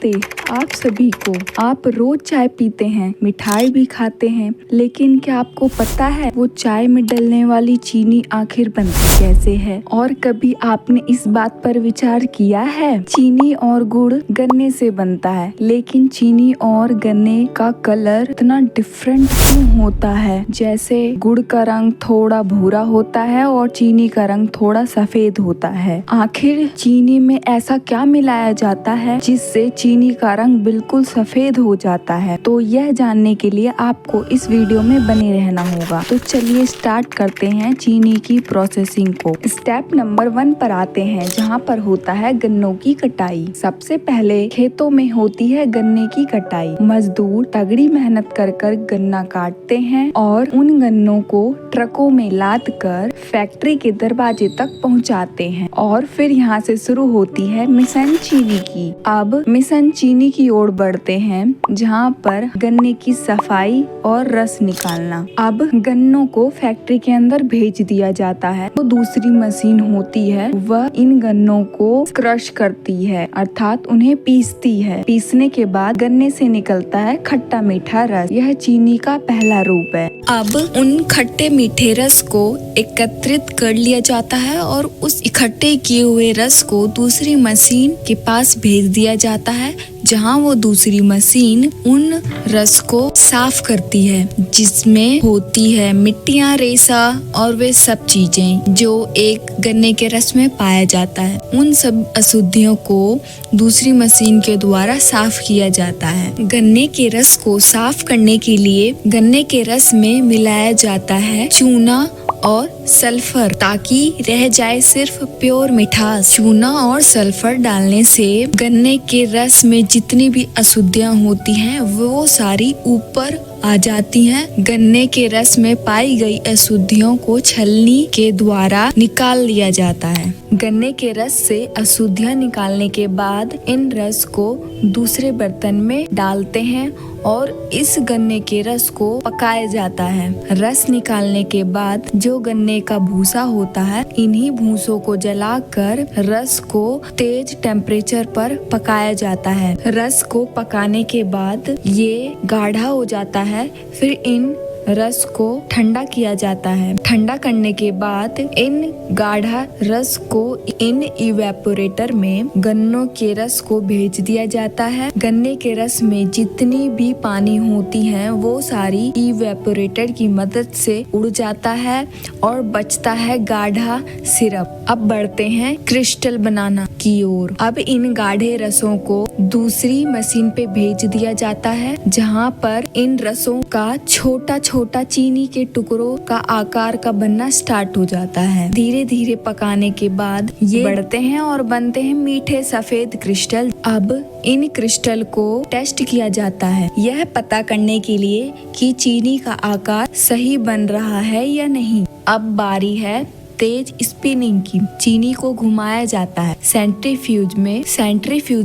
नमस्ते आप सभी को। आप रोज चाय पीते हैं, मिठाई भी खाते हैं, लेकिन क्या आपको पता है वो चाय में डलने वाली चीनी आखिर बनती कैसे है? और कभी आपने इस बात पर विचार किया है? चीनी और गुड़ गन्ने से बनता है, लेकिन चीनी और गन्ने का कलर इतना डिफरेंट क्यों होता है? जैसे गुड़ का रंग थोड़ा भूरा होता है और चीनी का रंग थोड़ा सफेद होता है। आखिर चीनी में ऐसा क्या मिलाया जाता है जिससे चीनी का रंग बिल्कुल सफेद हो जाता है? तो यह जानने के लिए आपको इस वीडियो में बने रहना होगा। तो चलिए स्टार्ट करते हैं चीनी की प्रोसेसिंग को। स्टेप नंबर 1 पर आते हैं, जहाँ पर होता है गन्नों की कटाई। सबसे पहले खेतों में होती है गन्ने की कटाई। मजदूर तगड़ी मेहनत कर कर गन्ना काटते हैं और उन गन्नों को ट्रकों में लाद कर फैक्ट्री के दरवाजे तक पहुंचाते हैं और फिर यहाँ से शुरू होती है मिशन चीनी की। अब मिशन चीनी की ओर बढ़ते हैं, जहाँ पर गन्ने की सफाई और रस निकालना। अब गन्नों को फैक्ट्री के अंदर भेज दिया जाता है। तो दूसरी मशीन होती है, वह इन गन्नों को क्रश करती है, अर्थात उन्हें पीसती है। पीसने के बाद गन्ने से निकलता है खट्टा मीठा रस। यह चीनी का पहला रूप है। अब उन खट्टे मीठे रस को एकत्रित कर लिया जाता है और उस इकट्ठे किए हुए रस को दूसरी मशीन के पास भेज दिया जाता है, जहां वो दूसरी मशीन उन रस को साफ करती है, जिसमें होती है मिट्टियाँ, रेसा और वे सब चीजें जो एक गन्ने के रस में पाया जाता है। उन सब अशुद्धियों को दूसरी मशीन के द्वारा साफ किया जाता है। गन्ने के रस को साफ करने के लिए गन्ने के रस में मिलाया जाता है चूना और सल्फर, ताकि रह जाए सिर्फ प्योर मिठास। चूना और सल्फर डालने से गन्ने के रस में जितनी भी अशुद्धियाँ होती हैं वो सारी ऊपर आ जाती हैं। गन्ने के रस में पाई गई अशुद्धियों को छलनी के द्वारा निकाल लिया जाता है। गन्ने के रस से अशुद्धियाँ निकालने के बाद इन रस को दूसरे बर्तन में डालते हैं और इस गन्ने के रस को पकाया जाता है। रस निकालने के बाद जो गन्ने का भूसा होता है, इन्हीं भूसों को जलाकर रस को तेज टेम्परेचर पर पकाया जाता है। रस को पकाने के बाद ये गाढ़ा हो जाता है। फिर इन रस को ठंडा किया जाता है। ठंडा करने के बाद इन गाढ़ा रस को इन इवेपोरेटर में गन्नों के रस को भेज दिया जाता है। गन्ने के रस में जितनी भी पानी होती है वो सारी इवेपोरेटर की मदद से उड़ जाता है और बचता है गाढ़ा सिरप। अब बढ़ते हैं क्रिस्टल बनाना की ओर। अब इन गाढ़े रसों को दूसरी मशीन पे भेज दिया जाता है, जहाँ पर इन रसों का छोटा छोटा चीनी के टुकड़ों का आकार का बनना स्टार्ट हो जाता है। धीरे धीरे पकाने के बाद ये बढ़ते हैं और बनते हैं मीठे सफेद क्रिस्टल। अब इन क्रिस्टल को टेस्ट किया जाता है, यह पता करने के लिए कि चीनी का आकार सही बन रहा है या नहीं। अब बारी है तेज स्पिनिंग की। चीनी को घुमाया जाता है सेंट्रीफ्यूज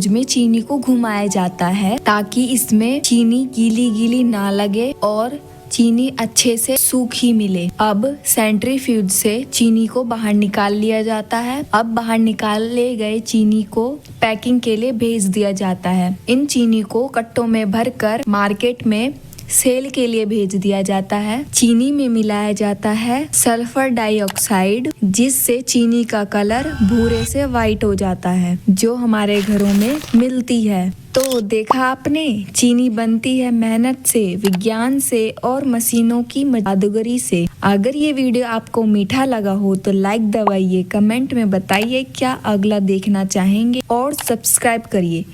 में चीनी को घुमाया जाता है, ताकि इसमें चीनी गीली गीली ना लगे और चीनी अच्छे से सूखी मिले। अब सेंट्रीफ्यूज से चीनी को बाहर निकाल लिया जाता है। अब बाहर निकाले गए चीनी को पैकिंग के लिए भेज दिया जाता है। इन चीनी को कट्टों में भरकर मार्केट में सेल के लिए भेज दिया जाता है। चीनी में मिलाया जाता है सल्फर डाइऑक्साइड, जिससे चीनी का कलर भूरे से वाइट हो जाता है, जो हमारे घरों में मिलती है। तो देखा आपने, चीनी बनती है मेहनत से, विज्ञान से और मशीनों की जादूगरी से। अगर ये वीडियो आपको मीठा लगा हो तो लाइक दबाइए, कमेंट में बताइए क्या अगला देखना चाहेंगे और सब्सक्राइब करिए।